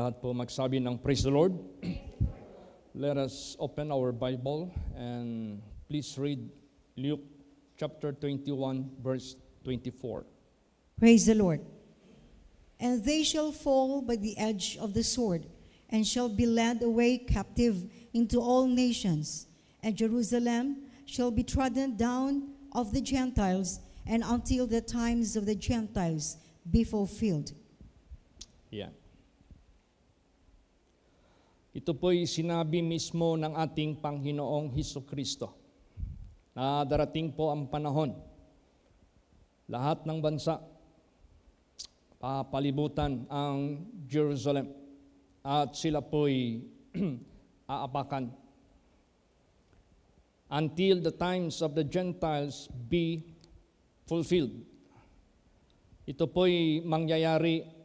lahat po magsabi ng praise the Lord. Let us open our Bible and please read Luke chapter 21 verse 24. Praise the Lord. And they shall fall by the edge of the sword, and shall be led away captive into all nations. And Jerusalem shall be trodden down of the Gentiles, and until the times of the Gentiles be fulfilled. Yeah. Ito po'y sinabi mismo ng ating Panginoong Hesukristo na darating po ang panahon. Lahat ng bansa papalibutan ang Jerusalem at sila po'y aapakan until the times of the Gentiles be fulfilled. Ito po'y mangyayari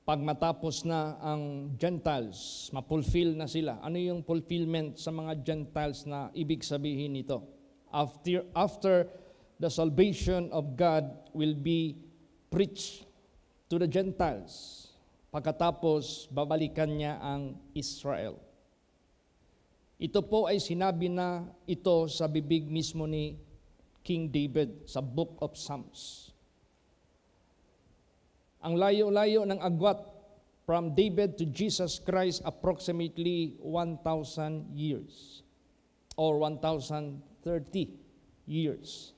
pag matapos na ang Gentiles, ma-fulfill na sila. Ano yung fulfillment sa mga Gentiles na ibig sabihin nito? After the salvation of God will be preached to the Gentiles, pagkatapos babalikan niya ang Israel. Ito po ay sinabi na ito sa bibig mismo ni King David sa Book of Psalms. Ang layo-layo ng agwat from David to Jesus Christ approximately 1,000 years or 1,030 years.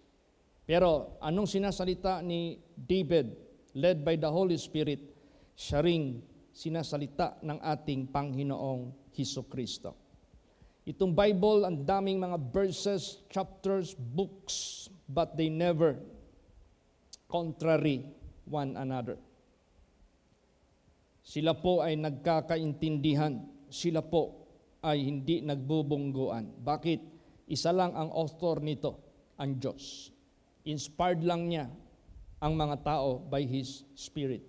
Pero anong sinasalita ni David led by the Holy Spirit? Siya ring sinasalita ng ating Panginoong Hesukristo. Itong Bible, ang daming mga verses, chapters, books, but they never contrary one another. Sila po ay nagkakaintindihan. Sila po ay hindi nagbubungguan. Bakit? Isa lang ang author nito, ang Diyos. Inspired lang niya ang mga tao by His Spirit.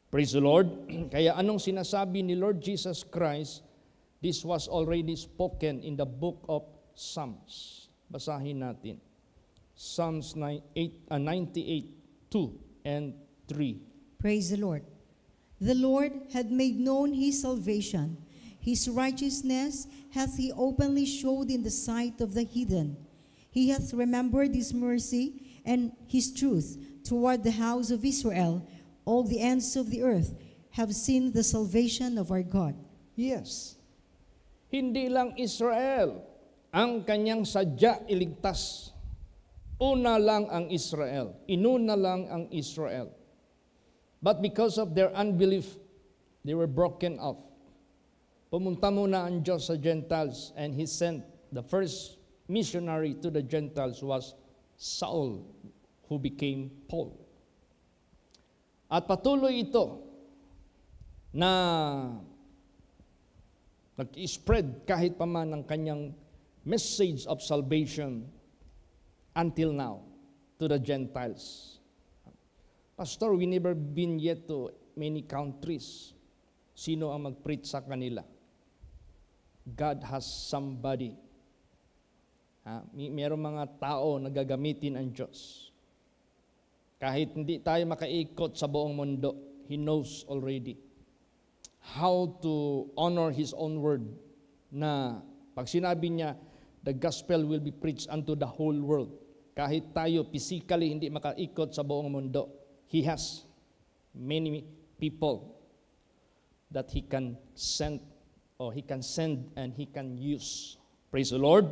Praise the Lord. Kaya anong sinasabi ni Lord Jesus Christ, this was already spoken in the book of Psalms. Basahin natin. Psalms 98, 2 and 3. Praise the Lord. The Lord had made known His salvation. His righteousness hath He openly showed in the sight of the heathen. He hath remembered His mercy and His truth toward the house of Israel. All the ends of the earth have seen the salvation of our God. Yes. Hindi lang Israel ang kanyang sadya iligtas. Una lang ang Israel. Inuna lang ang Israel. But because of their unbelief, they were broken off. Pumunta muna ang Diyos sa Gentiles and He sent the first missionary to the Gentiles was Saul, who became Paul. At patuloy ito na nag-spread kahit pa man ang kanyang message of salvation until now to the Gentiles. Pastor, we never been yet to many countries. Sino ang mag-preach sa kanila? God has somebody. Mayroong mga tao na gagamitin ang Diyos. Kahit hindi tayo makaikot sa buong mundo, He knows already how to honor His own word na pag sinabi niya, the gospel will be preached unto the whole world. Kahit tayo physically hindi makaikot sa buong mundo, He has many people that He can send and He can use. Praise the Lord.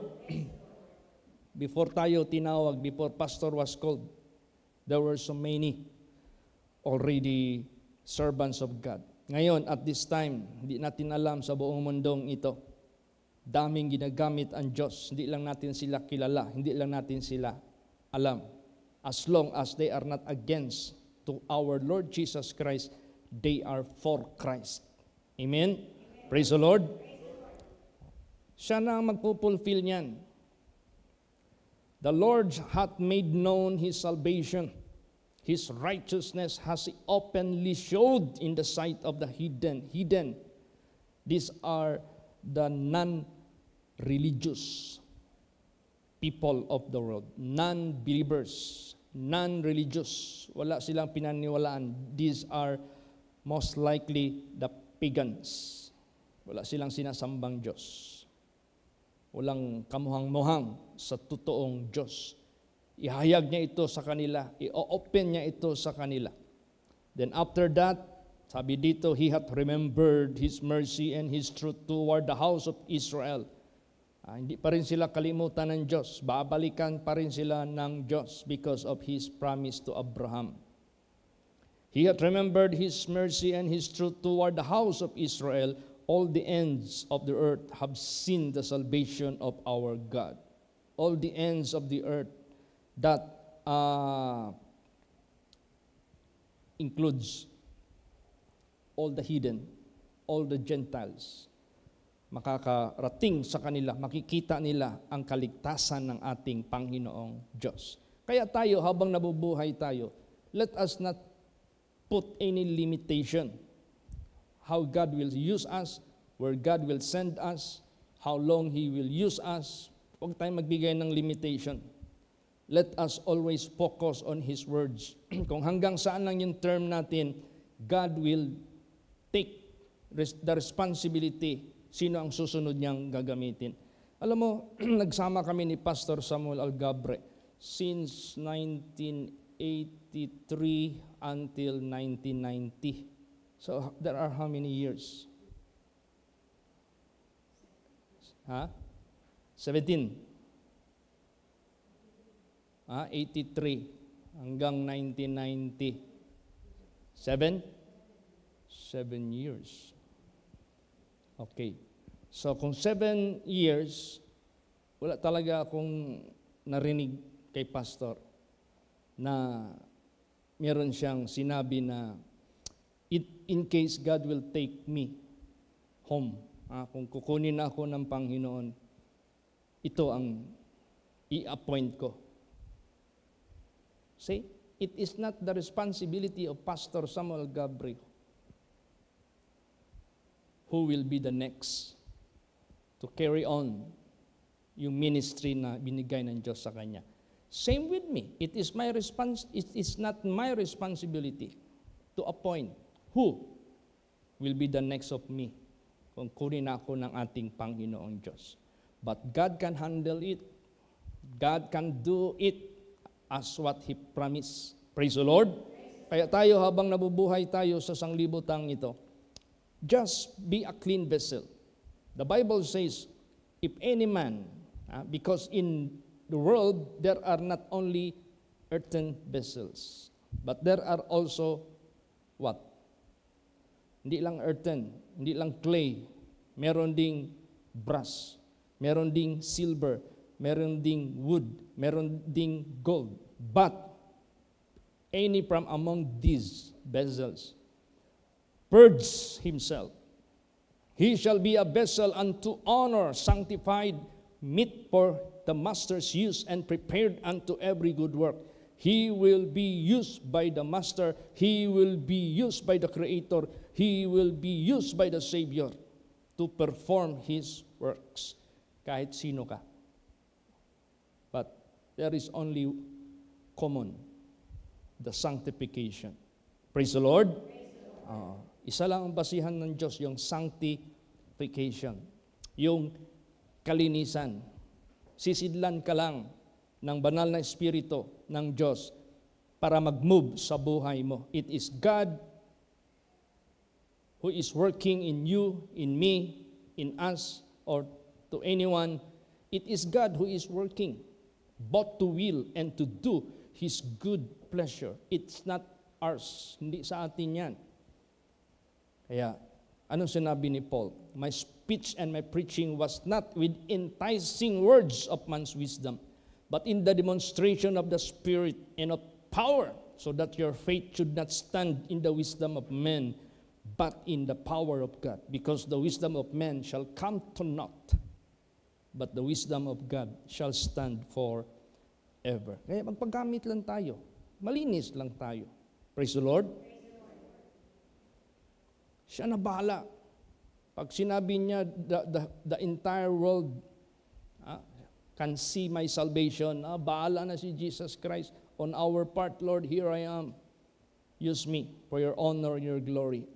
Before tayo tinawag, before pastor was called, there were so many already servants of God. Ngayon, at this time, hindi natin alam sa buong mundong ito, daming ginagamit ang Diyos. Hindi lang natin sila kilala, hindi lang natin sila alam. As long as they are not against to our Lord Jesus Christ, they are for Christ. Amen? Praise the Lord. Siya na ang magpupulfill niyan. The Lord hath made known His salvation. His righteousness has He openly showed in the sight of the heathen. These are the non-religious people of the world. Non-believers. Non-religious. Wala silang pinaniwalaan. These are most likely the pagans. Wala silang sinasambang Diyos. Walang kamuhang-muhang sa totoong Diyos. Ihayag niya ito sa kanila, i-open niya ito sa kanila. Then after that, sabi dito, He hath remembered His mercy and His truth toward the house of Israel. Hindi pa rin sila kalimutan ng Diyos. Babalikan pa rin sila ng Diyos because of His promise to Abraham. He hath remembered His mercy and His truth toward the house of Israel. All the ends of the earth have seen the salvation of our God. All the ends of the earth, that includes all the heathen, all the Gentiles. Makakarating sa kanila, makikita nila ang kaligtasan ng ating Panginoong Diyos. Kaya tayo, habang nabubuhay tayo, let us not put any limitation. How God will use us, where God will send us, how long He will use us. Huwag tayong magbigay ng limitation. Let us always focus on His words. Kung hanggang saan lang yung term natin, God will take the responsibility. Sino ang susunod niyang gagamitin? Alam mo, nagsama kami ni Pastor Samuel Algabre since 1983 until 1990. So, there are how many years? 17. 83 hanggang 1990. 7 years. Okay. So, kung 7 years, wala talaga akong narinig kay Pastor na meron siyang sinabi na in case God will take me home, kung kukunin ako ng Panginoon, ito ang i-appoint ko. See, it is not the responsibility of Pastor Samuel Gabriel who will be the next to carry on yung ministry na binigay ng Diyos sa kanya. Same with me. It is not my responsibility to appoint who will be the next of me kung kunin ako ng ating Panginoong Diyos. But God can handle it. God can do it as what He promised. Praise the Lord. Kaya tayo, habang nabubuhay tayo sa sanglibutang ito, just be a clean vessel. The Bible says, if any man, because in the world, there are not only earthen vessels, but there are also what? Hindi lang earthen, hindi lang clay, meron ding brass, meron ding silver, meron ding wood, meron ding gold. But any from among these vessels purge himself. He shall be a vessel unto honor, sanctified, meet for the master's use, and prepared unto every good work. He will be used by the Master. He will be used by the Creator. He will be used by the Savior to perform His works. Kahit sino ka. But there is only common, the sanctification. Praise the Lord. Isa lang ang basihan ng Diyos, yung sanctification. Yung kalinisan. Sisidlan ka lang ng banal na Espiritu ng Diyos para mag-move sa buhay mo. It is God who is working in you, in me, in us, or to anyone. It is God who is working both to will and to do His good pleasure. It's not ours. Hindi sa atin yan. Kaya, anong sinabi ni Paul? My speech and my preaching was not with enticing words of man's wisdom, but in the demonstration of the Spirit and of power, so that your faith should not stand in the wisdom of men, but in the power of God. Because the wisdom of men shall come to naught, but the wisdom of God shall stand forever. Kaya magpaggamit lang tayo. Malinis lang tayo. Praise the Lord. Siya na bahala. Pag sinabi niya, the entire world can see my salvation. Bahala na si Jesus Christ. On our part, Lord, here I am. Use me for your honor and your glory.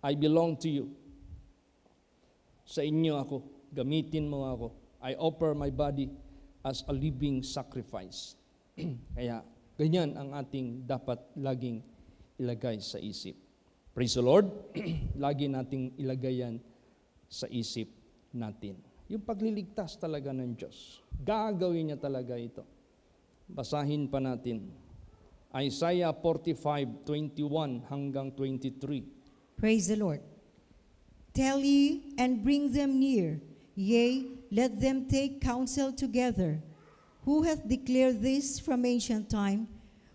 I belong to you. Sa inyo ako, gamitin mo ako. I offer my body as a living sacrifice. Kaya, ganyan ang ating dapat laging ilagay sa isip. Praise the Lord. Lagi nating ilagay yan sa isip natin. Yung pagliligtas talaga ng Diyos. Gagawin niya talaga ito. Basahin pa natin. Isaiah 45:21 hanggang 23. Praise the Lord. Tell ye and bring them near, yea, let them take counsel together. Who hath declared this from ancient time?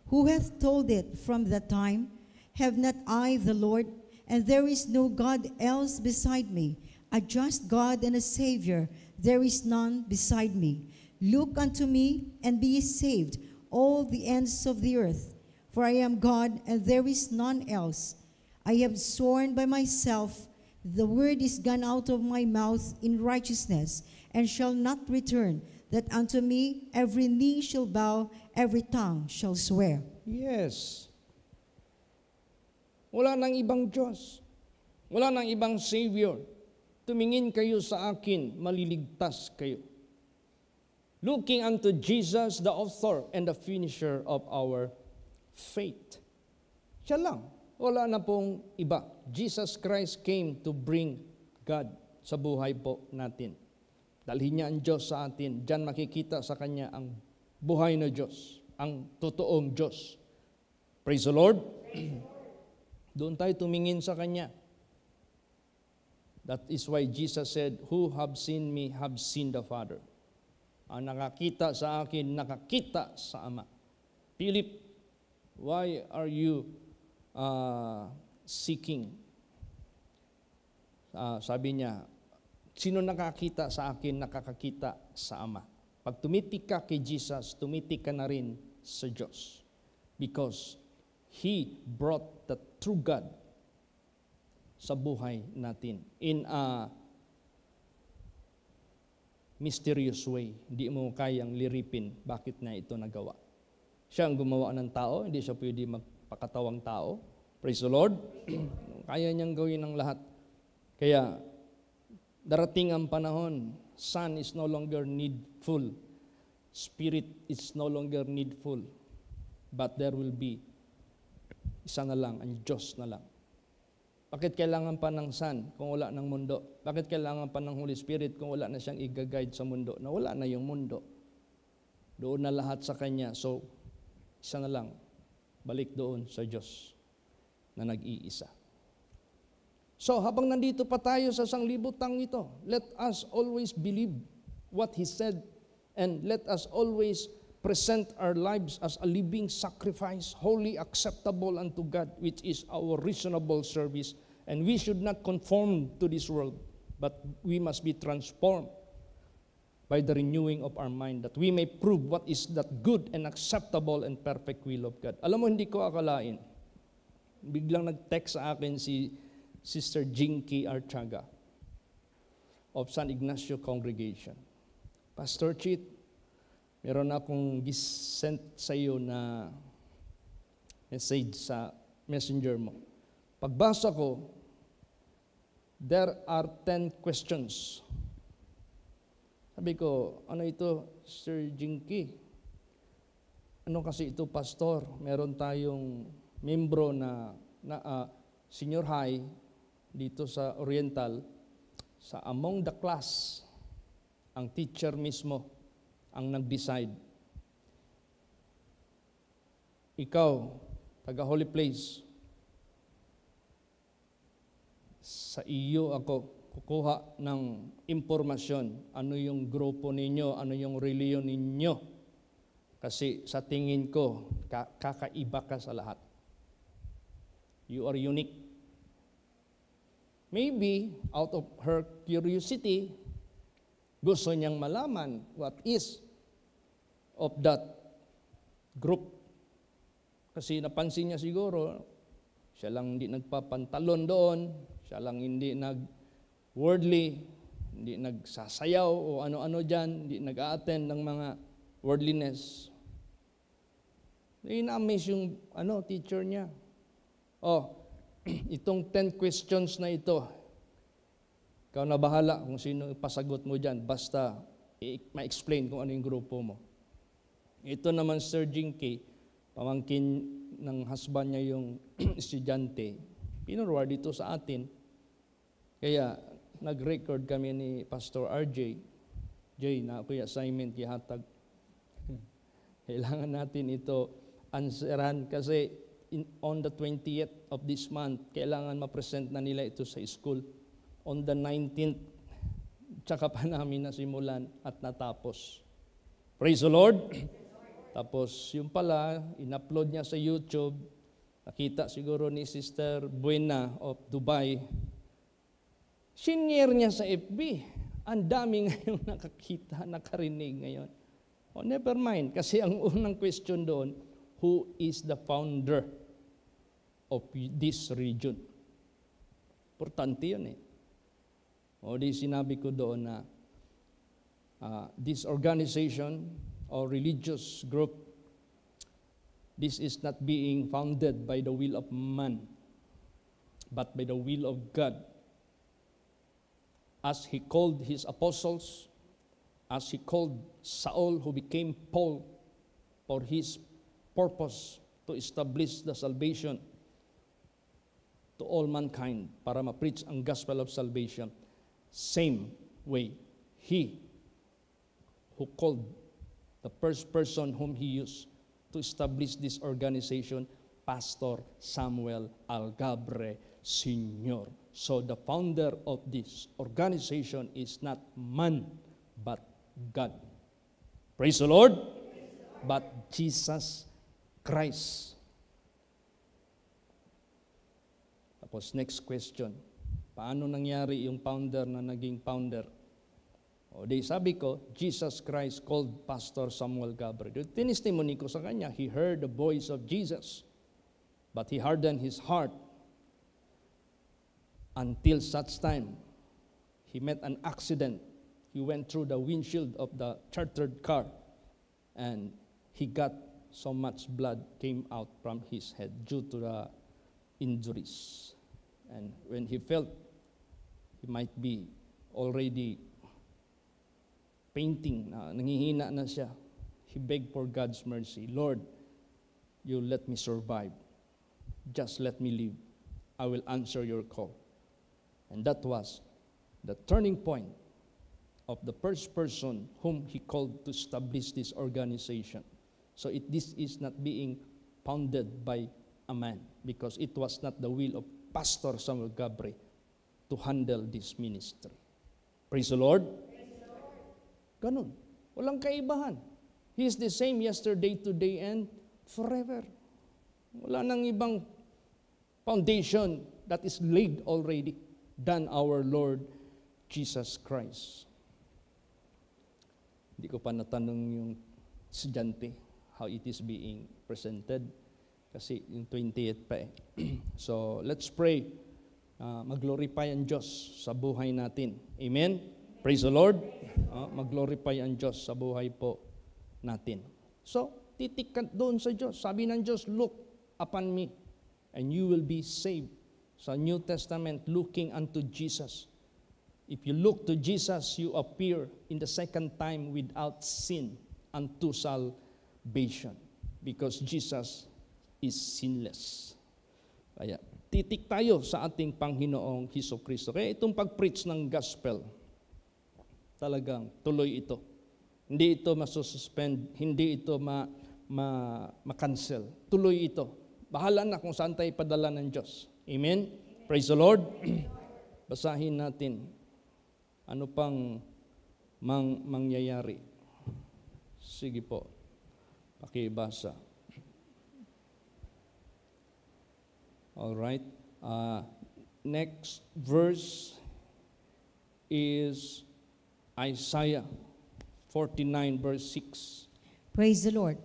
Who hath told it from that time? Have not I the Lord? And there is no God else beside me, a just God and a Savior. There is none beside me. Look unto me and be ye saved, all the ends of the earth. For I am God, and there is none else. I have sworn by myself, the word is gone out of my mouth in righteousness, and shall not return, that unto me every knee shall bow, every tongue shall swear. Yes. Wala nang ibang Diyos. Wala nang ibang Savior. Tumingin kayo sa akin, maliligtas kayo. Looking unto Jesus, the author and the finisher of our faith. Siya lang. Wala na pong iba. Jesus Christ came to bring God sa buhay po natin. Dalhin niya ang Diyos sa atin. Diyan makikita sa Kanya ang buhay na Diyos, ang totoong Diyos. Praise the Lord. Doon tayo tumingin sa Kanya. That is why Jesus said, who have seen me have seen the Father. Ang nakakita sa akin, nakakita sa Ama. Philip, why are you seeking? Sabi niya, sino nakakita sa akin, nakakakita sa Ama. Pag tumitik ka kay Jesus, tumitik ka na rin sa Diyos. Because He brought the true God sa buhay natin in a mysterious way. Hindi mo kayang liripin bakit na ito nagawa. Siya ang gumawa ng tao, hindi siya pwede magpakatawang tao. Praise the Lord. Kaya niyang gawin ang lahat. Kaya darating ang panahon, Son is no longer needful. Spirit is no longer needful. But there will be isa na lang, ang Diyos na lang. Bakit kailangan pa ng Son kung wala ng mundo? Bakit kailangan pa ng Holy Spirit kung wala na siyang i-guide sa mundo? Na wala na yung mundo. Doon na lahat sa Kanya. So, isa na lang. Balik doon sa Diyos na nag-iisa. So, habang nandito pa tayo sa sanglibutang ito, let us always believe what He said and let us always present our lives as a living sacrifice, wholly acceptable unto God, which is our reasonable service. And we should not conform to this world, but we must be transformed by the renewing of our mind, that we may prove what is that good and acceptable and perfect will of God. Alam mo, hindi ko akalain. Biglang nag-text sa akin si Sister Jinky Archaga of San Ignacio Congregation. Pastor Chit, meron akong sent sa iyo na message sa messenger mo. Pagbasa ko, there are 10 questions. Sabi ko, ano ito, Sir Jinky? Ano kasi ito, Pastor? Meron tayong membro na senior high dito sa Oriental, sa among the class, ang teacher mismo ang nag-decide. Ikaw, taga Holy Place, sa iyo ako kukuha ng impormasyon. Ano yung grupo ninyo, ano yung reliyon ninyo. Kasi sa tingin ko, kakaiba ka sa lahat. You are unique. Maybe, out of her curiosity, gusto niyang malaman what is of that group. Kasi napansin niya siguro, siya lang hindi nagpapantalon doon, siya lang hindi nag-worldly, hindi nagsasayaw o ano-ano dyan, hindi nag-a-attend ng mga worldliness. Na-amaze yung teacher niya. Oh, itong 10 questions na ito, ikaw na bahala kung sino pasagot mo dyan. Basta ma-explain kung ano yung grupo mo. Ito naman, Sir Jinky, pamangkin ng husband niya yung estudyante, pinurward dito sa atin. Kaya nag-record kami ni Pastor RJ. Jay, na ako yung assignment kihatag. Kailangan natin ito answeran kasi on the 20th of this month, kailangan ma-present na nila ito sa school. On the 19th, tsaka pa namin nasimulan at natapos. Praise the Lord! Tapos yung pala, in-upload niya sa YouTube, nakita siguro ni Sister Buena of Dubai, senior niya sa FB. Ang dami ngayong nakakita, nakarinig ngayon. Oh, never mind, kasi ang unang question doon, who is the founder of this region? Importante yun eh. O di sinabi ko doon na this organization or religious group, this is not being founded by the will of man, but by the will of God. As He called His apostles, as He called Saul, who became Paul, for His purpose to establish the salvation to all mankind, para ma-preach ang gospel of salvation. Same way, He who called the first person whom He used to establish this organization, Pastor Samuel Algabre Sr. So the founder of this organization is not man, but God. Praise the Lord. But Jesus Christ. Tapos next question, paano nangyari yung founder na naging founder? O di sabi ko, Jesus Christ called Pastor Samuel Gabre. Tinistimony ko sa kanya, he heard the voice of Jesus, but he hardened his heart until such time he met an accident. He went through the windshield of the chartered car and he got so much blood came out from his head due to the injuries. And when he felt he might be already painting, nangihina na siya, he begged for God's mercy. Lord, you let me survive. Just let me live. I will answer your call. And that was the turning point of the first person whom he called to establish this organization. So this is not being founded by a man, because it was not the will of Pastor Samuel Gabre to handle this ministry. Praise the Lord. Ganun. Walang kaibahan. He is the same yesterday, today, and forever. Wala nang ibang foundation that is laid already than our Lord Jesus Christ. Hindi ko pa natanong yung estudyante how it is being presented kasi yung 28th pa eh. So let's pray. Mag-glorify ang Diyos sa buhay natin. Amen? Praise the Lord. Mag-glorify ang Diyos sa buhay po natin. So, titik ka doon sa Diyos. Sabi ng Diyos, look upon me and you will be saved. Sa New Testament, looking unto Jesus. If you look to Jesus, you appear in the second time without sin unto salvation. Because Jesus is sinless. Kaya, titik tayo sa ating Panginoong Hesukristo. Kaya itong pag-preach ng gospel, talagang tuloy ito. Hindi ito masususpend, hindi ito ma-cancel. Tuloy ito. Bahala na kung saan tayo padala ng Diyos. Amen? Praise the Lord. Basahin natin. Ano pang mangyayari? Sige po. Pakibasa. All right. Next verse is Isaiah 49 verse 6. Praise the Lord.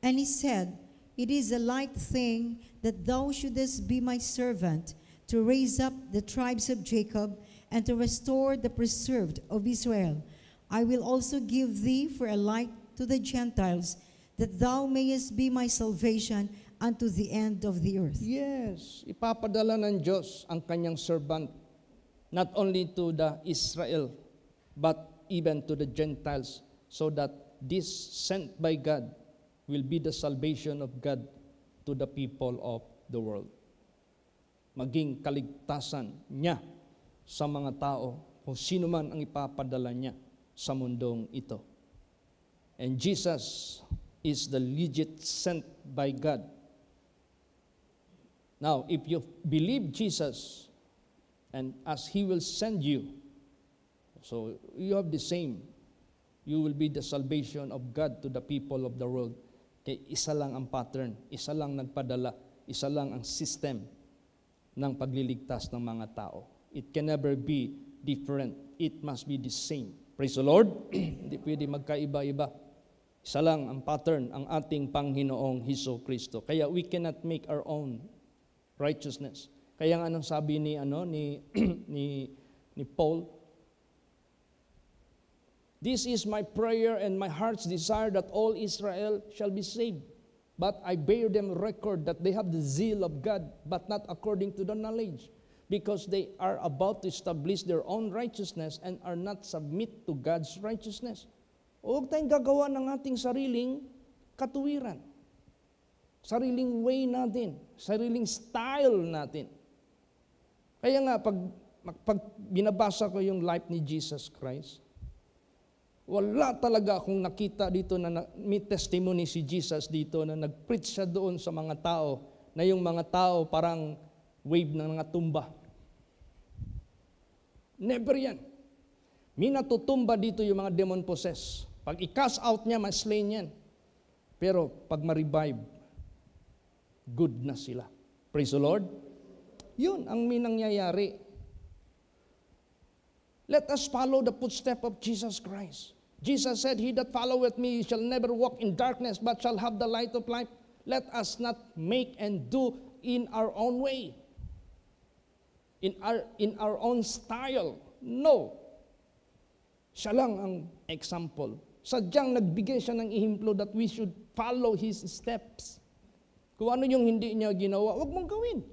And he said, it is a light thing that thou shouldest be my servant, to raise up the tribes of Jacob, and to restore the preserved of Israel. I will also give thee for a light to the Gentiles, that thou mayest be my salvation unto the end of the earth. Yes, ipapadala ng Diyos ang kanyang servant, not only to the Israel, but even to the Gentiles, so that this sent by God will be the salvation of God to the people of the world. Maging kaligtasan niya sa mga tao, kung sino man ang ipapadala niya sa mundong ito. And Jesus is the legit sent by God. Now, if you believe Jesus, and as He will send you, so you have the same. You will be the salvation of God to the people of the world. Kaya isa lang ang pattern, isa lang nagpadala, isa lang ang system ng pagliligtas ng mga tao. It can never be different. It must be the same. Praise the Lord. Hindi pwede magkaiba-iba. Isa lang ang pattern, ang ating Panginoong Hesus-Kristo. Kaya we cannot make our own righteousness. Kaya nga anong sabi ni Paul, "This is my prayer and my heart's desire that all Israel shall be saved. But I bear them record that they have the zeal of God, but not according to the knowledge, because they are about to establish their own righteousness and are not submit to God's righteousness." Huwag tayong gagawa ng ating sariling katuwiran. Sariling way natin. Sariling style natin. Kaya nga, pag binabasa ko yung life ni Jesus Christ, wala talaga akong nakita dito na may testimony si Jesus dito na nag-preach siya doon sa mga tao, na yung mga tao parang wave ng mga tumba. Never yan. May natutumba dito yung mga demon possessed. Pag i-cast out niya, ma-slain yan. Pero pag ma-revive, good na sila. Praise the Lord. Yun ang may nangyayari. Let us follow the footstep of Jesus Christ. Jesus said, "He that followeth me shall never walk in darkness, but shall have the light of life." Let us not make and do in our own way, in our own style. No. Siya lang ang example. Sadyang nagbigay siya ng ihimplo that we should follow His steps. Kung ano yung hindi niya ginawa, huwag mong gawin.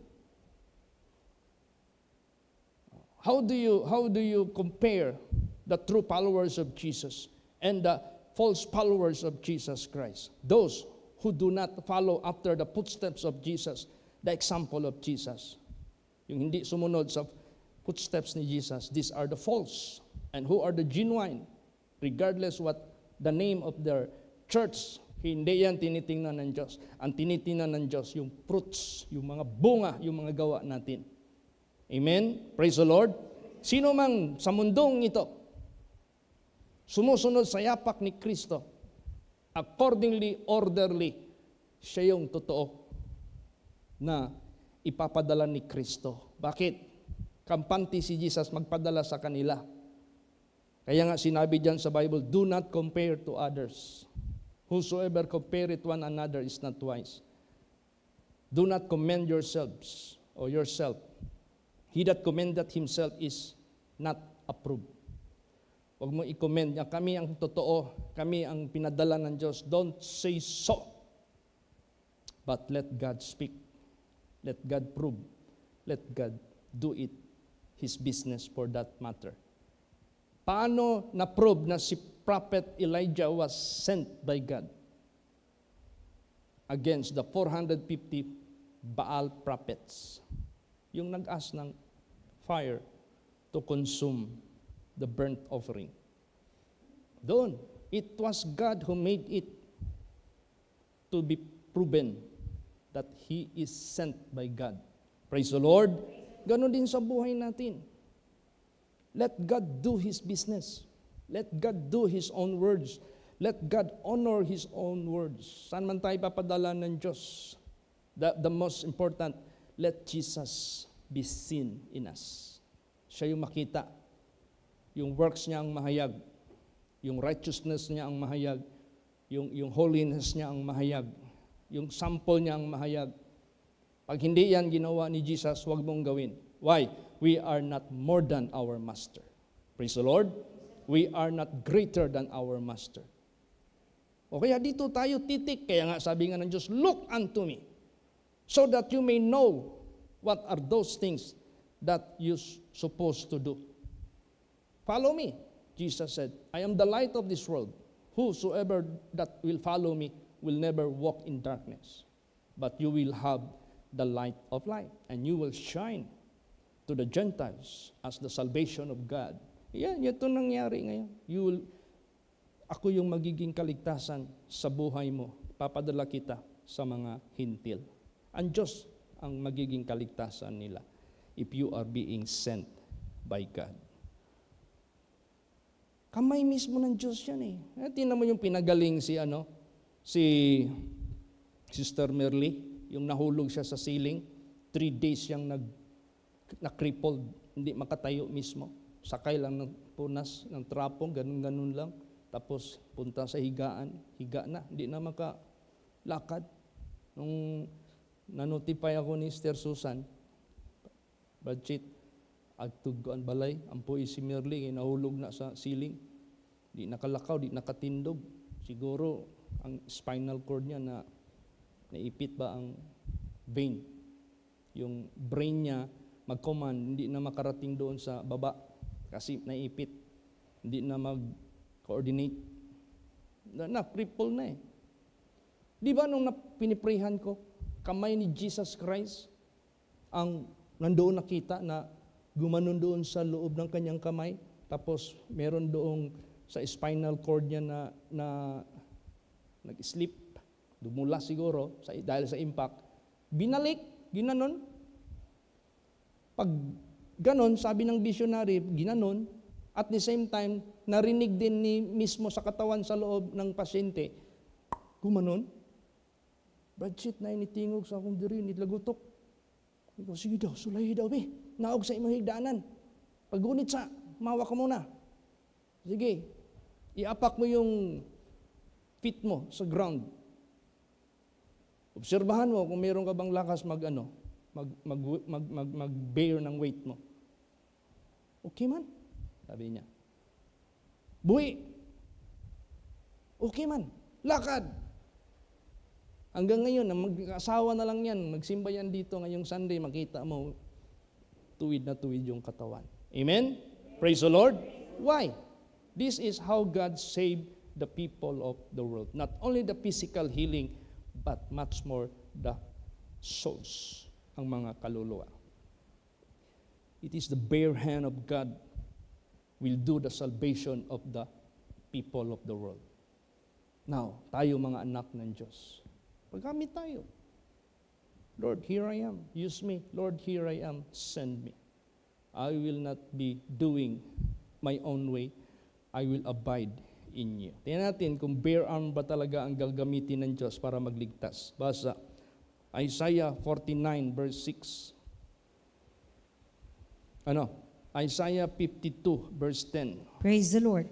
How do you compare the true followers of Jesus and the false followers of Jesus Christ? Those who do not follow after the footsteps of Jesus, the example of Jesus. Yung hindi sumunod sa footsteps ni Jesus, these are the false. And who are the genuine? Regardless what the name of their church, hindi yan tinitingnan ng Diyos. Ang tinitingnan ng Diyos, yung fruits, yung mga bunga, yung mga gawa natin. Amen? Praise the Lord. Sino mang sa mundong ito, sumusunod sa yapak ni Kristo, accordingly, orderly, siya yung totoo na ipapadala ni Kristo. Bakit? Kampante si Jesus magpadala sa kanila. Kaya nga sinabi diyan sa Bible, "Do not compare to others. Whosoever compareth one another is not wise. Do not commend yourselves or yourself. He that commendeth himself is not approved." Huwag mo i-commend niya, kami ang totoo, kami ang pinadala ng Diyos. Don't say so. But let God speak. Let God prove. Let God do it, His business for that matter. Paano na-prove na si Prophet Elijah was sent by God against the 450 Baal prophets? Yung nag-ask ng fire to consume the burnt offering. Doon, it was God who made it to be proven that He is sent by God. Praise the Lord. Ganon din sa buhay natin. Let God do His business. Let God do His own words. Let God honor His own words. Saan man tayo papadala ng Diyos? The most important, let Jesus be seen in us. Siya yung makita. Yung works niya ang mahayag. Yung righteousness niya ang mahayag. Yung holiness niya ang mahayag. Yung sample niya ang mahayag. Pag hindi yan ginawa ni Jesus, huwag mong gawin. Why? We are not more than our master. Praise the Lord. We are not greater than our master. O kaya dito tayo titik. Kaya nga sabi nga ng Diyos, "Look unto me." so that you may know what are those things that you're supposed to do. Follow me, Jesus said. I am the light of this world. Whosoever that will follow me will never walk in darkness, but you will have the light of life, and you will shine to the Gentiles as the salvation of God. Yan, ito nangyari ngayon. Ako yung magiging kaligtasan sa buhay mo. Papadala kita sa mga hintil. Ang Diyos ang magiging kaligtasan nila if you are being sent by God. Kamay mismo ng Diyos yan eh. Tingnan mo yung pinagaling si Sister Merly, yung nahulog siya sa ceiling, 3 days siyang na-crippled, hindi makatayo mismo. Sakay lang ng punas, ng trapong, ganun-ganun lang. Tapos punta sa higaan, higa na, hindi na makalakad. Nung nanotify ako ni Sister Susan, Bradchit, agtugan balay, ampoy si Merly, nahulog na sa ceiling. Di nakalakaw, di nakatindog. Siguro, ang spinal cord niya na naipit ba ang vein. Yung brain niya, mag-command, hindi na makarating doon sa baba kasi naipit. Hindi na mag-coordinate. Na-cripple na eh. Di ba nung piniprehan ko, kamay ni Jesus Christ, ang nandoon nakita na gumanon doon sa loob ng kanyang kamay, tapos meron doong sa spinal cord niya na nag-slip, dumula siguro dahil sa impact, binalik, ginanon. Pag ganon, sabi ng visionary, ginanon, at the same time, narinig din ni mismo sa katawan sa loob ng pasyente, gumanon. Bradshit na initingog sa akong diri, nitlagutok. Ikaw, sige daw, sulay daw, be. Naog sa imong higdaanan. Pagunit sa, mawa ka muna. Sige, iapak mo yung feet mo sa ground. Obserbahan mo kung meron ka bang lakas mag-bear ng weight mo. Okay man, sabi niya. Buhi. Okay man, lakad. Hanggang ngayon, mag-asawa na lang yan, magsimba yan dito ngayong Sunday, makita mo, tuwid na tuwid yung katawan. Amen? Praise the Lord. Why? This is how God saved the people of the world. Not only the physical healing, but much more the souls, ang mga kaluluwa. It is the bare hand of God will do the salvation of the people of the world. Now, tayo mga anak ng Diyos, paggamit tayo. Lord, here I am. Use me. Lord, here I am. Send me. I will not be doing my own way. I will abide in you. Tingnan natin kung bare arm ba talaga ang gagamitin ng Diyos para magligtas. Basa, Isaiah 49 verse 6. Isaiah 52 verse 10. Praise the Lord.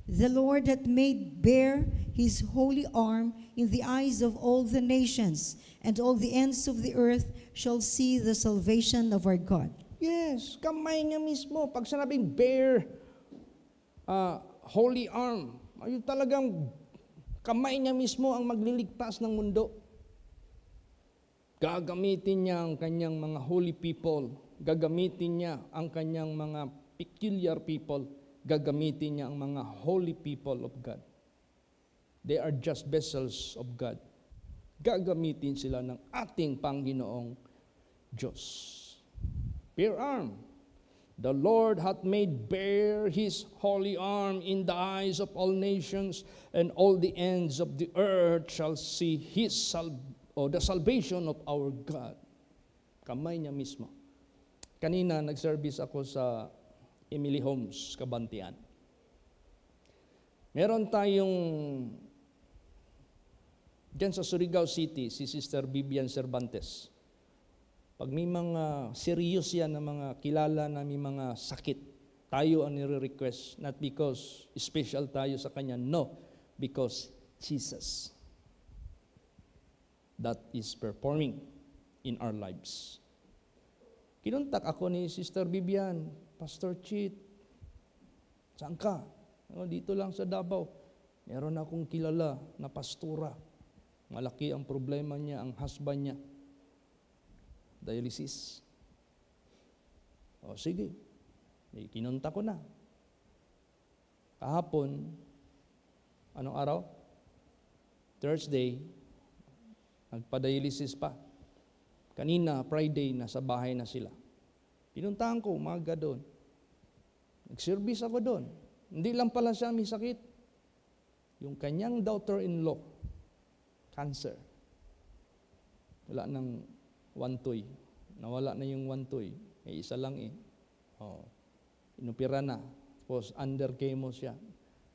The Lord hath made bare his holy arm in the eyes of all the nations, and all the ends of the earth shall see the salvation of our God. Yes, kamay niya mismo. Pag sinabing bare, holy arm, ay talagang kamay niya mismo ang magliligtas ng mundo. Gagamitin niya ang kanyang mga holy people. Gagamitin niya ang kanyang mga peculiar people. Gagamitin niya ang mga holy people of God. They are just vessels of God. Gagamitin sila ng ating Panginoong Diyos. Bare arm. The Lord hath made bare his holy arm in the eyes of all nations, and all the ends of the earth shall see the salvation of our God. Kamay niya mismo. Kanina, nag-service ako sa Emily Homes, Kabantian. Meron tayong dyan sa Surigao City, si Sister Vivian Cervantes. Pag may mga serious yan na mga kilala na may mga sakit, tayo ang nire-request, not because special tayo sa Kanya, no, because Jesus that is performing in our lives. Kinuntak ako ni Sister Vivian, Pastor Chit, saan ka? Dito lang sa Davao. Meron akong kilala na pastora. Malaki ang problema niya, ang husband niya. dialysis. O sige, kinunta ko na. Kahapon, anong araw? Thursday, nagpa-dialysis pa. Kanina, Friday, nasa bahay na sila. Pinuntahan ko, umaga doon. Nag-service ako doon. Hindi lang pala siya may sakit. Yung kanyang daughter-in-law, cancer. Wala nang wantoy. Nawala na yung wantoy. May isa lang eh. Inupira na. Tapos under chemo siya.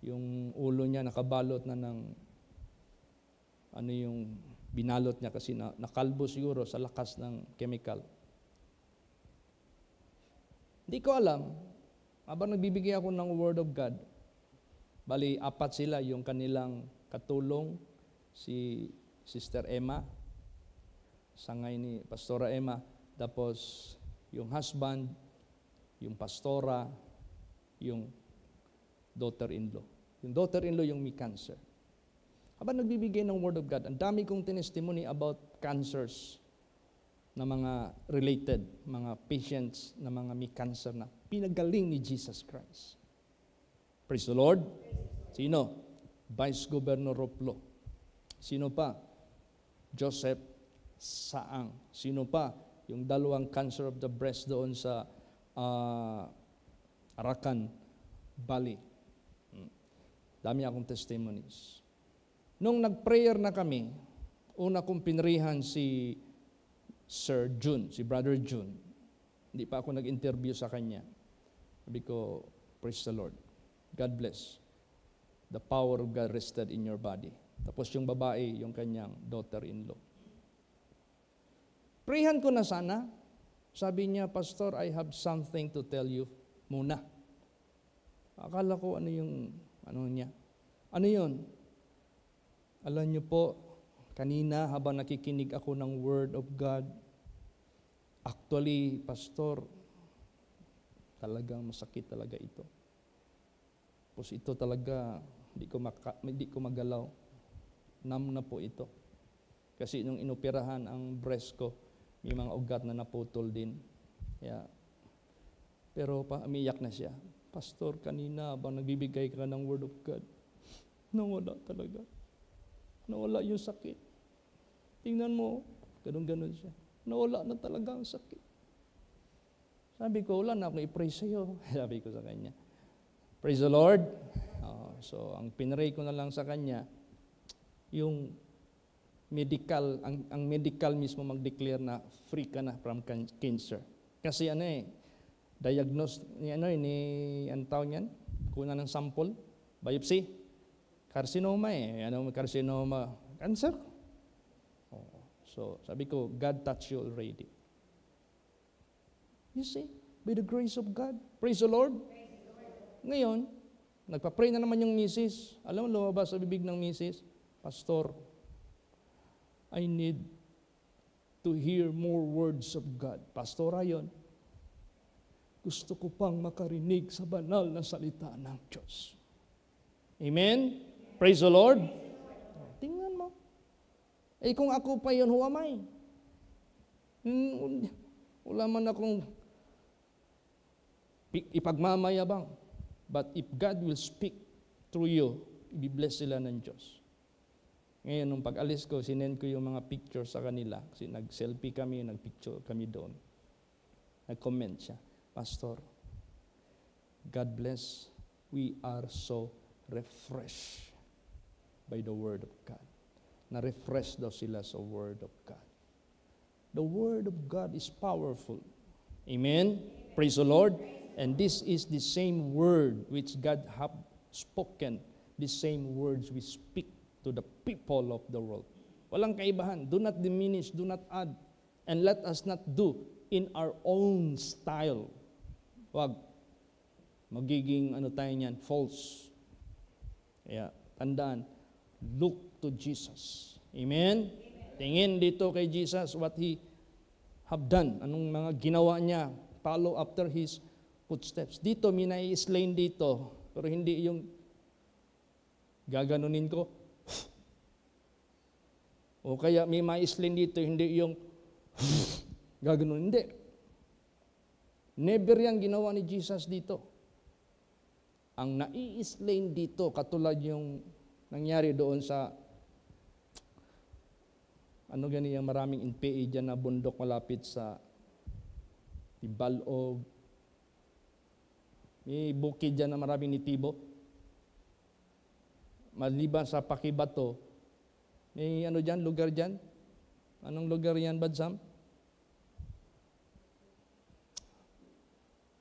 Yung ulo niya nakabalot na ng yung binalot niya kasi nakalbo siguro sa lakas ng chemical. Hindi ko alam, habang nagbibigay ako ng Word of God, bali, 4 sila, yung kanilang katulong, si Sister Emma, sangay ni Pastora Emma, tapos yung husband, yung pastora, yung daughter-in-law. Yung daughter-in-law yung may cancer. Habang nagbibigay ng Word of God, ang dami kong tinestimony about cancers na mga related, mga patients na mga may cancer na pinagaling ni Jesus Christ. Praise the Lord. Sino? Vice Governor Roplo. Sino pa? Joseph Saang. Sino pa? Yung 2 cancer of the breast doon sa Arakan Valley. Dami akong testimonies. Nung nag-prayer na kami, una kong pinrihan si Sir June, si Brother June. Hindi pa ako nag-interview sa kanya. Sabi ko, praise the Lord. God bless. The power of God rested in your body. Tapos yung babae, yung kanyang daughter-in-law. Prayhan ko na sana. Sabi niya, Pastor, I have something to tell you muna. Akala ko ano niya. Ano yun? Alam niyo po, kanina habang nakikinig ako ng Word of God, actually, Pastor, talagang masakit talaga ito. Tapos ito talaga, hindi ko magalaw. Numb na po ito. Kasi nung inoperahan ang breast ko, may mga ugat na naputol din. Yeah. Pero umiyak na siya. Pastor, kanina habang nagbibigay ka ng Word of God, nawala talaga. Nawala yung sakit. Tingnan mo, ganun-ganun siya. Nawala na talaga ang sakit. Sabi ko, wala na akong i-pray sa'yo. Sabi ko sa kanya. Praise the Lord. So, ang pinray ko na lang sa kanya, yung medical, ang medical mismo mag-declare na free ka na from cancer. Kasi diagnose ni ang tawag niyan, kuna ng sample, biopsy, carcinoma carcinoma, cancer. So, sabi ko, God touched you already. You see, by the grace of God. Praise the Lord. Ngayon, nagpa-pray na naman yung misis. Alam mo, lumabas sa bibig ng misis, Pastor, I need to hear more words of God. Pastora yun. Gusto ko pang makarinig sa banal na salita ng Diyos. Amen? Praise the Lord. Tingnan mo. Kung ako pa yun, who am I? Wala man akong ipagmamayabang. But if God will speak through you, i-bless sila ng Diyos. Ngayon, nung pag-alis ko, sinend ko yung mga picture sa kanila. Kasi nag-selfie kami, nag-picture kami doon. Nag-comment siya, Pastor, God bless. We are so refreshed by the Word of God. Na-refresh daw sila sa Word of God. The Word of God is powerful. Amen? Praise the Lord. And this is the same Word which God have spoken. The same words we speak to the people of the world. Walang kaibahan. Do not diminish, do not add. And let us not do in our own style. Wag. Magiging tayo niyan, false. Kaya, tandaan, look to Jesus. Amen? Tingin dito kay Jesus what He have done. Anong mga ginawa niya. Follow after His footsteps. Dito, may nai-explain dito. Pero hindi yung gaganunin ko. O kaya may ma-explain dito, hindi yung Gaganon. Hindi. Never yan ginawa ni Jesus dito. Ang nai-explain dito, katulad yung nangyari doon sa ganyan maraming NPA dyan na bundok malapit sa Ibalog. May bukid dyan na maraming nitibo. Maliban sa Pakibato, may dyan, lugar dyan? Anong lugar yan, Badsam?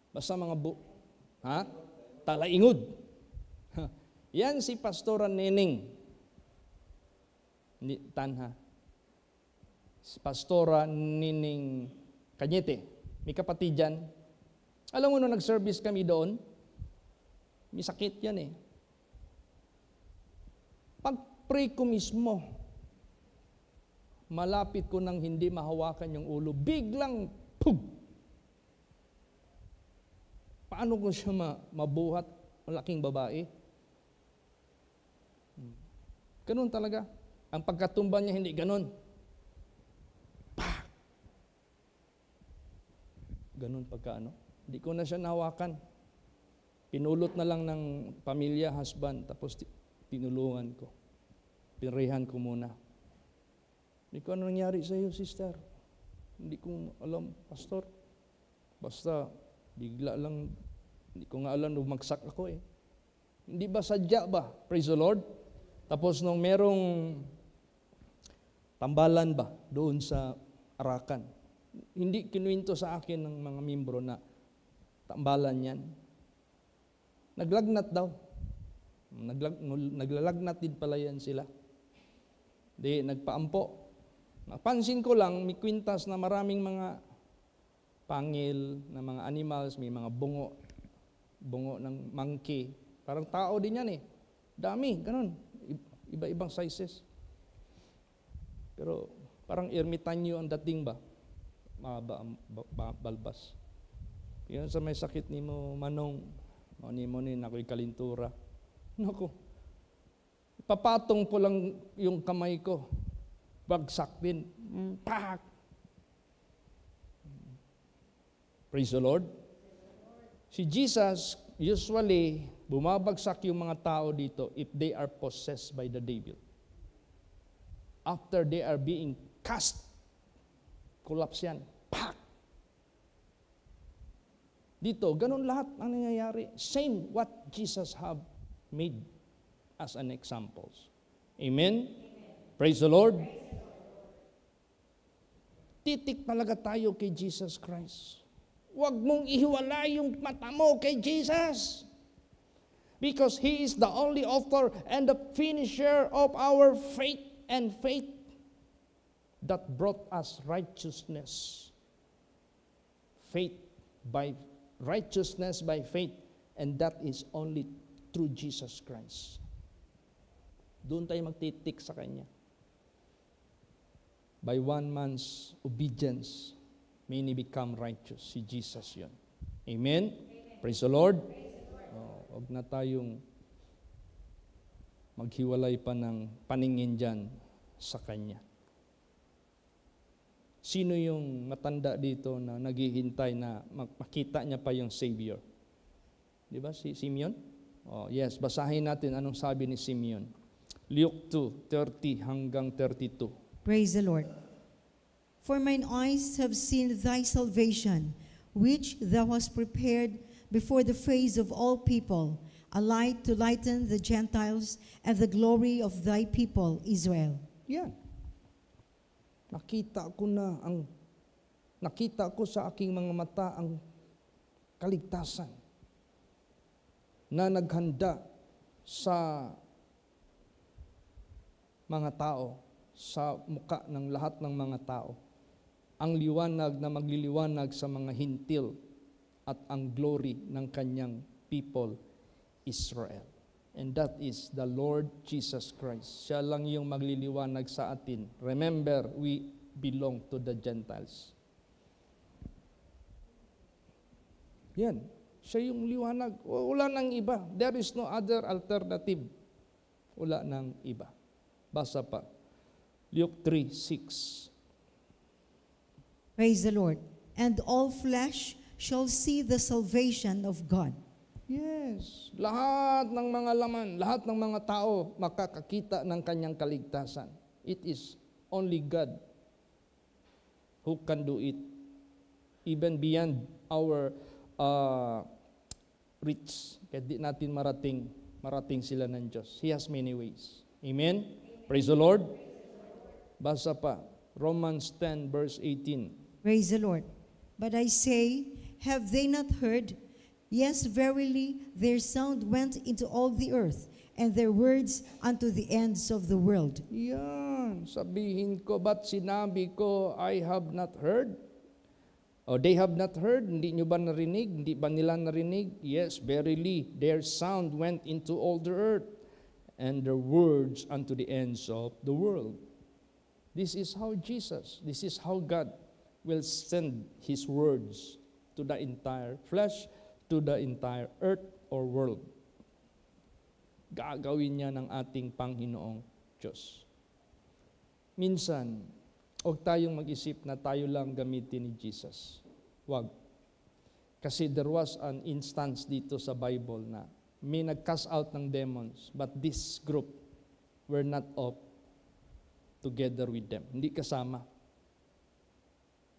Basta mga Talaingod. Yan si Pastora Neneng. Tanha. Pastora Nining Cañete. May kapatid dyan. Alam mo, nung nag-service kami doon, may sakit yan eh. Pag-pray ko mismo, malapit ko nang hindi mahawakan yung ulo, biglang, pug! Paano ko siya mabuhat? Malaking babae. Ganun talaga. Ang pagkatumba niya hindi ganun. Ganun Hindi ko na siya nahawakan. Pinulot na lang ng pamilya, husband, tapos tinulungan ko. Pinrehan ko muna. Hindi ko ano nangyari sa iyo, sister. Hindi ko alam, pastor. Basta, bigla lang, hindi ko nga alam, bumagsak ako eh. Hindi ba sadya ba? Praise the Lord. Tapos nung merong tambalan ba doon sa Arakan, hindi kinuwento sa akin ng mga membro na tambalan yan. Naglagnat daw. Naglalagnat din pala yan sila. Di, nagpaampo. Napansin ko lang, may kwintas na maraming mga pangil na mga animals, may mga bungo ng monkey. Parang tao din yan eh. Dami, ganun. Iba-ibang sizes. Pero parang ermitanyo ang dating ba? Balbas. Yan sa may sakit ni mo, Manong, mo ni ako'y kalintura. Naku, papatong ko lang yung kamay ko. Bagsak din. Pak! Praise the Lord. Si Jesus, usually, bumabagsak yung mga tao dito if they are possessed by the devil. After they are being cast, collapse yan. Pak! Dito, ganun lahat ang nangyayari. Same what Jesus have made as an examples. Amen? Praise the Lord. Titik talaga tayo kay Jesus Christ. Huwag mong ihiwalay yung mata mo kay Jesus. Because He is the only author and the finisher of our faith, and faith that brought us righteousness. Faith by righteousness by faith, and that is only through Jesus Christ. Doon tayo magtitik sa Kanya. By one man's obedience, many become righteous. Si Jesus yun. Amen? Praise the Lord. Huwag na tayong maghiwalay pa ng paningin dyan sa Kanya. Sino yung matanda dito na naghihintay na makita niya pa yung Savior? Di ba si Simeon? Yes, basahin natin anong sabi ni Simeon. Luke 2:30 hanggang 32. Praise the Lord. For mine eyes have seen thy salvation, which thou hast prepared before the face of all people, a light to lighten the Gentiles and the glory of thy people, Israel. Yan. Nakita ko sa aking mga mata ang kaligtasan na naghanda sa mga tao, sa muka ng lahat ng mga tao. Ang liwanag na magliliwanag sa mga hintil at ang glory ng kanyang people, Israel. And that is the Lord Jesus Christ. Siya lang yung magliliwanag sa atin. Remember, we belong to the Gentiles. Yan. Siya yung liwanag. Wala nang iba. There is no other alternative. Wala nang iba. Basa pa. Luke 3:6. Praise the Lord. And all flesh shall see the salvation of God. Yes, lahat ng mga laman, lahat ng mga tao makakakita ng kanyang kaligtasan. It is only God who can do it, even beyond our reach. Kaya di natin marating sila ng Diyos. He has many ways. Amen? Praise the Lord. Basa pa, Romans 10 verse 18. Praise the Lord. But I say, have they not heard? Yes, verily, their sound went into all the earth, and their words unto the ends of the world. Yan, sabihin ko, ba't sinabi ko, I have not heard? O they have not heard? Hindi nyo ba narinig? Hindi ba nila narinig? Yes, verily, their sound went into all the earth, and their words unto the ends of the world. This is how God will send His words to the entire flesh, to the entire earth or world. Gagawin niya ng ating Panginoong Diyos. Minsan, huwag tayong mag-isip na tayo lang gamitin ni Jesus. Huwag. Kasi there was an instance dito sa Bible na may nag-cast out ng demons, but this group were not up together with them. Hindi kasama.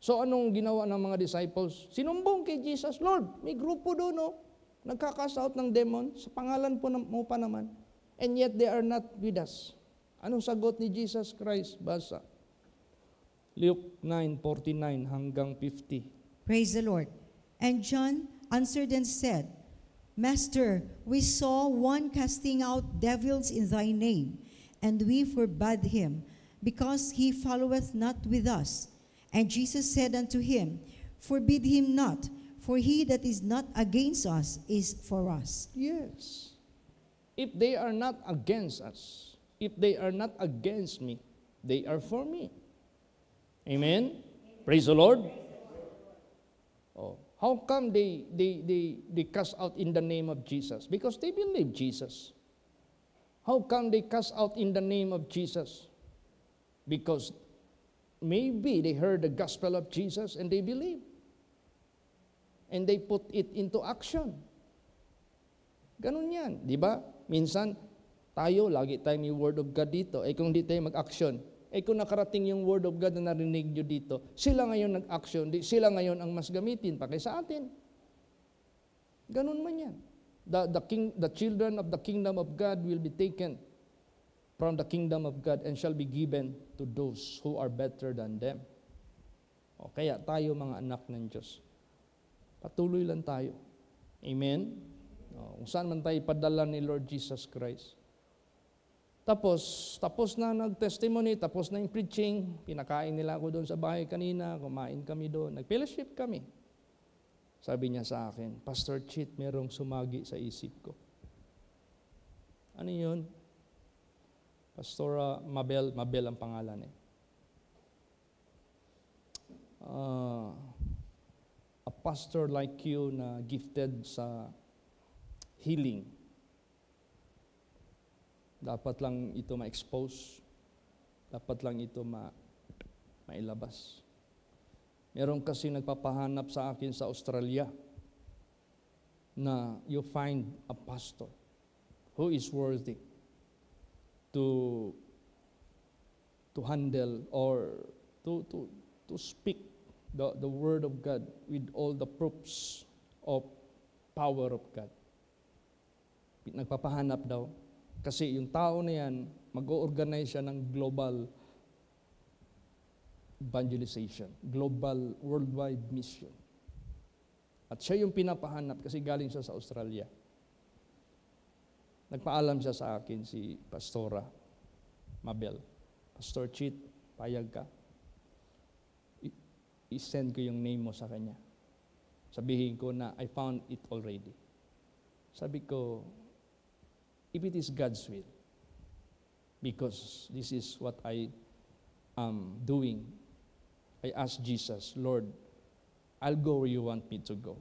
So anong ginawa ng mga disciples? Sinumbong kay Jesus, Lord, may grupo doon, no? Nagka-cast out ng demon, sa pangalan mo pa naman. And yet they are not with us. Anong sagot ni Jesus Christ? Basa. Luke 9:49 hanggang 50. Praise the Lord. And John answered and said, Master, we saw one casting out devils in thy name, and we forbade him, because he followeth not with us. And Jesus said unto him, Forbid him not, for he that is not against us is for us. Yes. If they are not against us, if they are not against me, they are for me. Amen? Praise the Lord. Oh, how come they cast out in the name of Jesus? Because they believe Jesus. How come they cast out in the name of Jesus? Because maybe they heard the gospel of Jesus and they believe. And they put it into action. Ganun yan, di ba? Minsan, lagi tayo may word of God dito. Kung di tayo mag-action, kung nakarating yung word of God na narinig nyo dito, sila ngayon nag-action, sila ngayon ang mas gamitin pa kaysa atin. Ganun man yan. The children of the kingdom of God will be taken from the kingdom of God and shall be given to those who are better than them. O kaya tayo mga anak ng Diyos, patuloy lang tayo. Amen? O, kung saan man tayo padala ni Lord Jesus Christ. Tapos na nag-testimony, tapos na yung preaching, pinakain nila ako doon sa bahay kanina, kumain kami doon, nag-fellowship kami. Sabi niya sa akin, Pastor Chit, merong sumagi sa isip ko. Ano yun? Pastora Mabel ang pangalan a pastor like you na gifted sa healing. Dapat lang ito ma-expose. Dapat lang ito mailabas. Meron kasi nagpapahanap sa akin sa Australia na you find a pastor who is worthy to handle or to speak the word of God with all the proofs of power of God. Nagpapahanap daw kasi yung tao na yan mag-o-organize siya ng global evangelization, global worldwide mission. At siya yung pinapahanap kasi galing siya sa Australia. Nagpaalam siya sa akin, si Pastora Mabel. Pastor Chit, payag ka. I-send ko yung name mo sa kanya. Sabihin ko na, I found it already. Sabi ko, if it is God's will, because this is what I am doing, I ask Jesus, Lord, I'll go where you want me to go.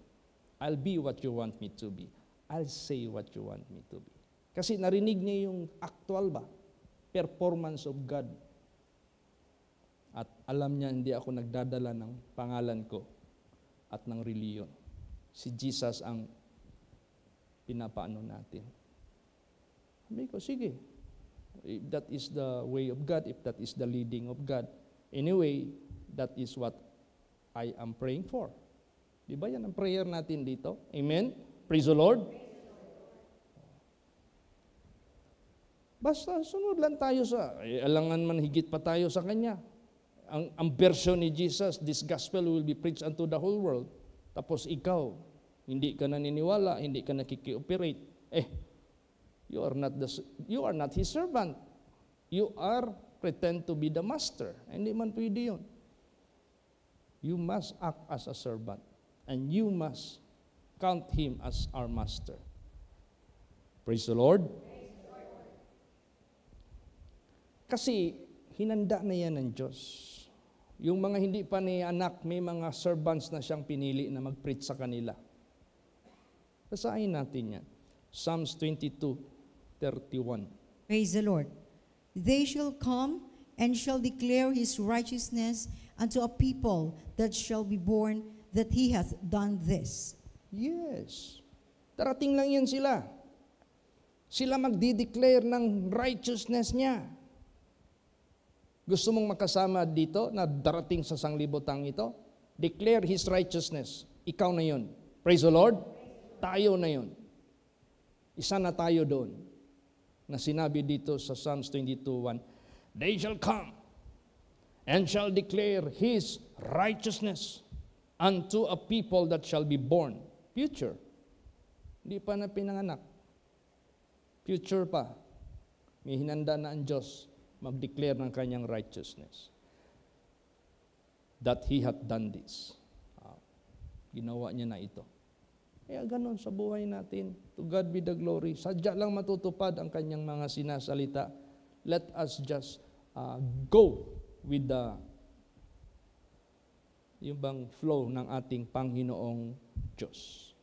I'll be what you want me to be. I'll say what you want me to be. Kasi narinig niya yung actual performance of God. At alam niya hindi ako nagdadala ng pangalan ko at ng reliyon. Si Jesus ang pinapaano natin. Sabi ko, sige. If that is the way of God, if that is the leading of God, anyway, that is what I am praying for. Di ba yan ang prayer natin dito? Amen? Praise the Lord. Basta sunod lang tayo alangan man higit pa tayo sa Kanya. Ang version ni Jesus, this gospel will be preached unto the whole world. Tapos ikaw, hindi ka naniniwala, hindi ka nakiki-operate. You are not His servant. You are pretend to be the master. Hindi man pwede yun. You must act as a servant. And you must count Him as our master. Praise the Lord. Kasi hinanda na yan ng Diyos. Yung mga hindi pa ni anak, may mga servants na siyang pinili na mag-preach sa kanila. Basahin natin yan. Psalms 22:31. Praise the Lord. They shall come and shall declare His righteousness unto a people that shall be born, that He hath done this. Yes. Darating lang yan sila. Sila magdi-declare ng righteousness niya. Gusto mong makasama dito na darating sa sanglibotang ito? Declare His righteousness. Ikaw na yun. Praise the Lord. Tayo na yun. Isa na tayo doon. Na sinabi dito sa Psalms 22:1, they shall come and shall declare His righteousness unto a people that shall be born. Future. Hindi pa na pinanganak. Future pa. May hinanda na ang Diyos mag-declare ng kanyang righteousness. That He hath done this. Ginawa niya na ito. Kaya ganun sa buhay natin. To God be the glory. Sadya lang matutupad ang kanyang mga sinasalita. Let us just go with yung bang flow ng ating Panginoong Diyos.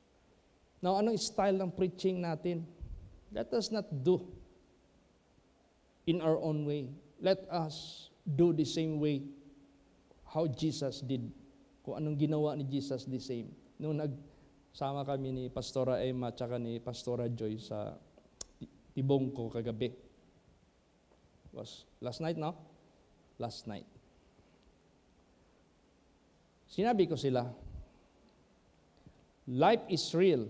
Now, anong style ng preaching natin? Let us not do in our own way. Let us do the same way how Jesus did. Kung anong ginawa ni Jesus, the same. Nung nagsama kami ni Pastora Emma at ni Pastora Joy sa tibong ko kagabi. Was last night, no? Last night. Sinabi ko sila, life is real.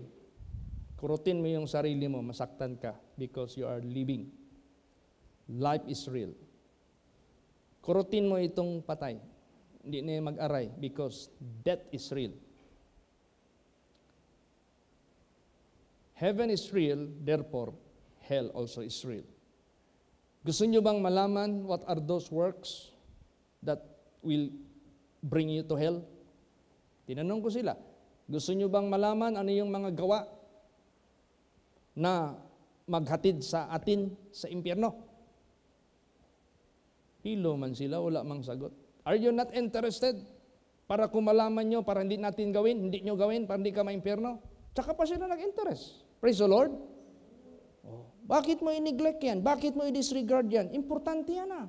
Kurutin mo yung sarili mo, masaktan ka because you are living. Life is real. Kurutin mo itong patay. Hindi na mag-aray because death is real. Heaven is real, therefore, hell also is real. Gusto nyo bang malaman what are those works that will bring you to hell? Tinanong ko sila, gusto nyo bang malaman ano yung mga gawa na maghatid sa atin sa impyerno? Hilo man sila, wala mang sagot. Are you not interested? Para kung malaman nyo, para hindi natin gawin, hindi nyo gawin, para hindi ka ma-impyerno? Tsaka pa sila nag-interest. Praise the Lord. Bakit mo i-neglect yan? Bakit mo i-disregard yan? Importante yan ah.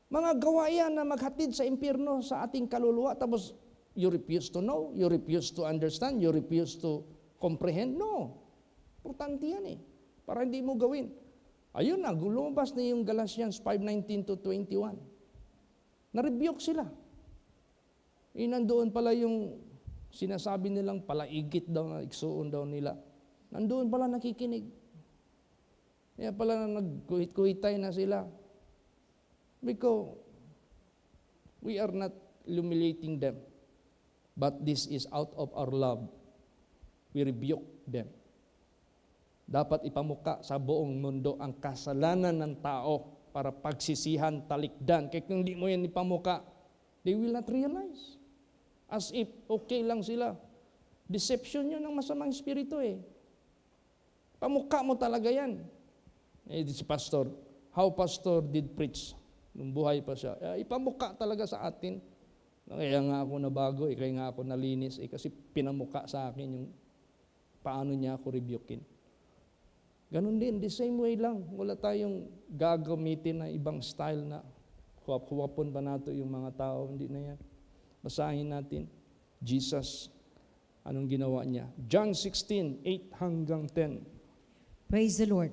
Mga gawa yan na maghatid sa impyerno sa ating kaluluwa, tapos you refuse to know, you refuse to understand, you refuse to comprehend. No. Importante yan eh. Para hindi mo gawin. Ayun na, lumabas na yung Galatians 5:19-21. Na-rebuke sila. Nandoon pala yung sinasabi nilang palaigit daw, iksuon daw nila. Nandoon pala nakikinig. Kaya pala nagkuhit-kuhitay na sila. Because we are not humiliating them. But this is out of our love. We rebuke them. Dapat ipamuka sa buong mundo ang kasalanan ng tao para pagsisihan, talikdan. Kaya kung hindi mo yan ipamuka, they will not realize. As if okay lang sila. Deception yun ng masamang espiritu eh. Pamuka mo talaga yan. Si pastor, how pastor did preach nung buhay pa siya. Ipamuka talaga sa atin. Kaya nga ako nabago, kaya nga ako nalinis, kasi pinamuka sa akin yung paano niya ako rebukein. Ganon din, the same way lang. Wala tayong gagamitin na ibang style na Huwapon ba nato yung mga tao? Hindi na yan. Basahin natin. Jesus, anong ginawa niya? John 16:8-10. Praise the Lord.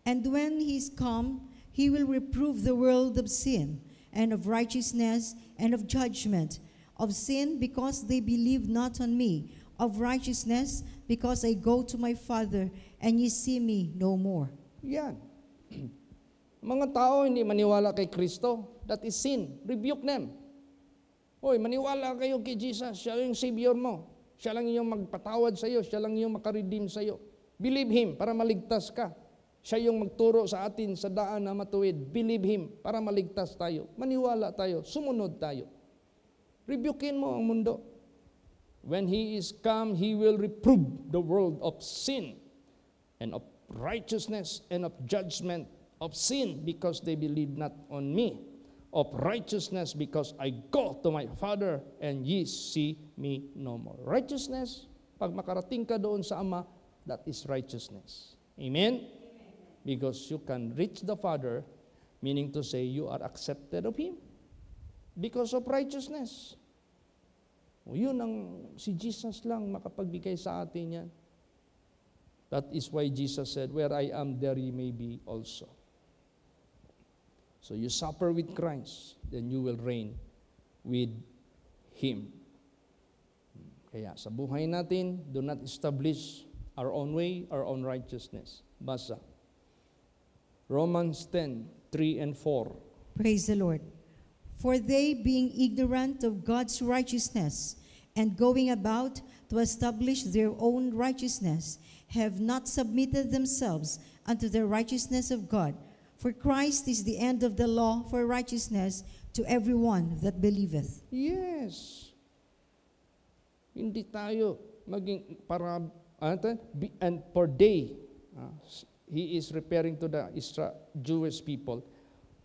And when he is come, he will reprove the world of sin, and of righteousness, and of judgment. Of sin, because they believe not on me. Of righteousness, because I go to my Father, and ye see me no more. Yan. Mga tao hindi maniwala kay Kristo, that is sin. Rebuke them. Hoy, maniwala kayo kay Jesus. Siya yung Savior mo. Siya lang yung magpatawad sa iyo. Siya lang yung makaredeem sa iyo. Believe Him para maligtas ka. Siya yung magturo sa atin sa daan na matuwid. Believe Him para maligtas tayo. Maniwala tayo. Sumunod tayo. Rebukein mo ang mundo. When He is come, He will reprove the world of sin and of righteousness and of judgment. Of sin because they believe not on me. Of righteousness because I go to my Father and ye see me no more. Righteousness, pag makarating ka doon sa Ama, that is righteousness. Amen? Because you can reach the Father, meaning to say you are accepted of Him because of righteousness. O yun ang si Jesus lang makapagbigay sa atin yan. That is why Jesus said, where I am, there ye may be also. So you suffer with Christ, then you will reign with Him. Kaya sa buhay natin, do not establish our own way, our own righteousness. Basa. Romans 10:3-4. Praise the Lord. For they, being ignorant of God's righteousness, and going about to establish their own righteousness, have not submitted themselves unto the righteousness of God. For Christ is the end of the law for righteousness to everyone that believeth. Yes. Hindi tayo maging para and for they, he is referring to the Jewish people,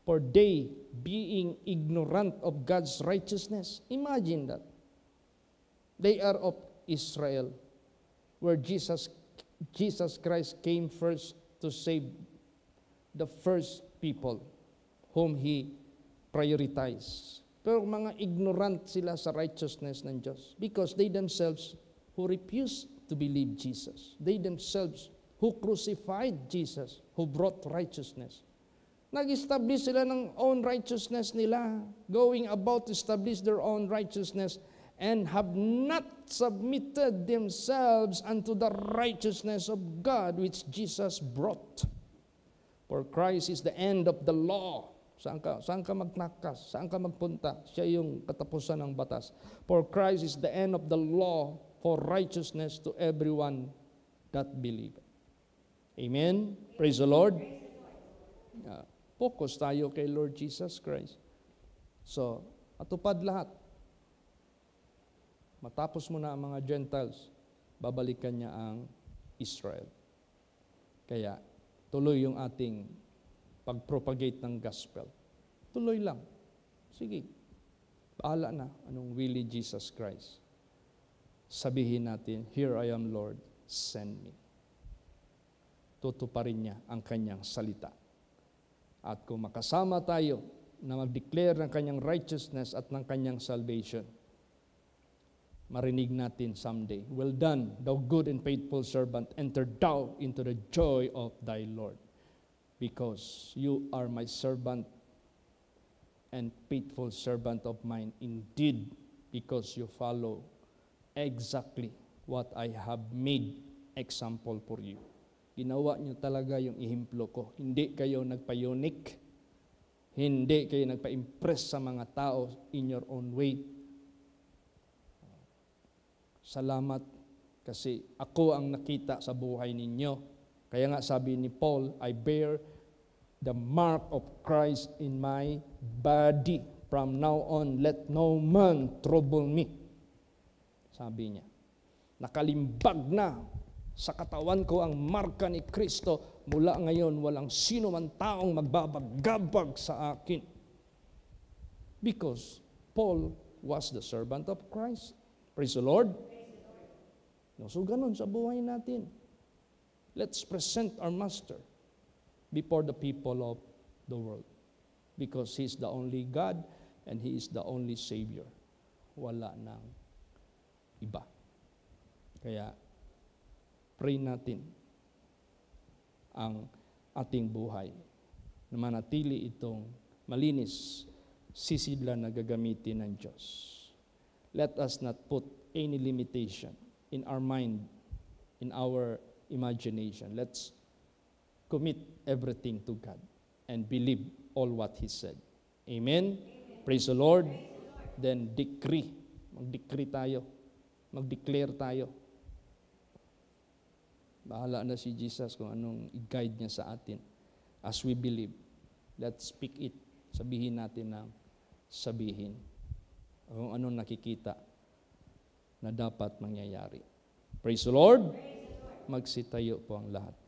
for they being ignorant of God's righteousness. Imagine that. They are of Israel, where Jesus Christ came first to save the first people whom He prioritized. Pero mga ignorant sila sa righteousness ng Diyos because they themselves who refused to believe Jesus. They themselves who crucified Jesus, who brought righteousness. Nag-establish sila ng own righteousness nila, going about to establish their own righteousness and have not submitted themselves unto the righteousness of God which Jesus brought. For Christ is the end of the law. Saan ka magnakas? Saan ka magpunta? Siya yung katapusan ng batas. For Christ is the end of the law for righteousness to everyone that believe. Amen? Praise the Lord. Focus tayo kay Lord Jesus Christ. So, atupad lahat. Matapos mo na ang mga Gentiles, babalikan niya ang Israel. Kaya, tuloy yung ating pag-propagate ng gospel. Tuloy lang. Sige. Bahala na anong will ni Jesus Christ. Sabihin natin, here I am Lord, send me. Tutuparin niya ang kanyang salita. At kung makasama tayo na mag-declare ng kanyang righteousness at ng kanyang salvation, marinig natin someday, well done, thou good and faithful servant, enter thou into the joy of thy Lord. Because you are my servant and faithful servant of mine indeed, because you follow exactly what I have made example for you. Ginawa niyo talaga yung ihimplo ko. Hindi kayo nagpa-unique. Hindi kayo nagpa-impress sa mga tao in your own way. Salamat kasi ako ang nakita sa buhay ninyo. Kaya nga sabi ni Paul, I bear the mark of Christ in my body. From now on, let no man trouble me. Sabi niya. Nakalimbag na sa katawan ko ang marka ni Kristo. Mula ngayon, walang sino man taong magbabagabag sa akin. Because Paul was the servant of Christ. Praise the Lord. So ganun sa buhay natin. Let's present our Master before the people of the world. because He's the only God and He is the only Savior. Wala nang iba. Kaya, pray natin ang ating buhay na manatili itong malinis, sisidlan na gagamitin ng Diyos. Let us not put any limitation in our mind, in our imagination. Let's commit everything to God and believe all what He said. Amen? Praise the Lord. Then decree. Mag-decree tayo. Mag-declare tayo. Bahala na si Jesus kung anong i-guide niya sa atin. As we believe, let's speak it. Sabihin natin ng sabihin. Kung anong nakikita na dapat mangyayari. Praise the Lord. Magsitayo po ang lahat.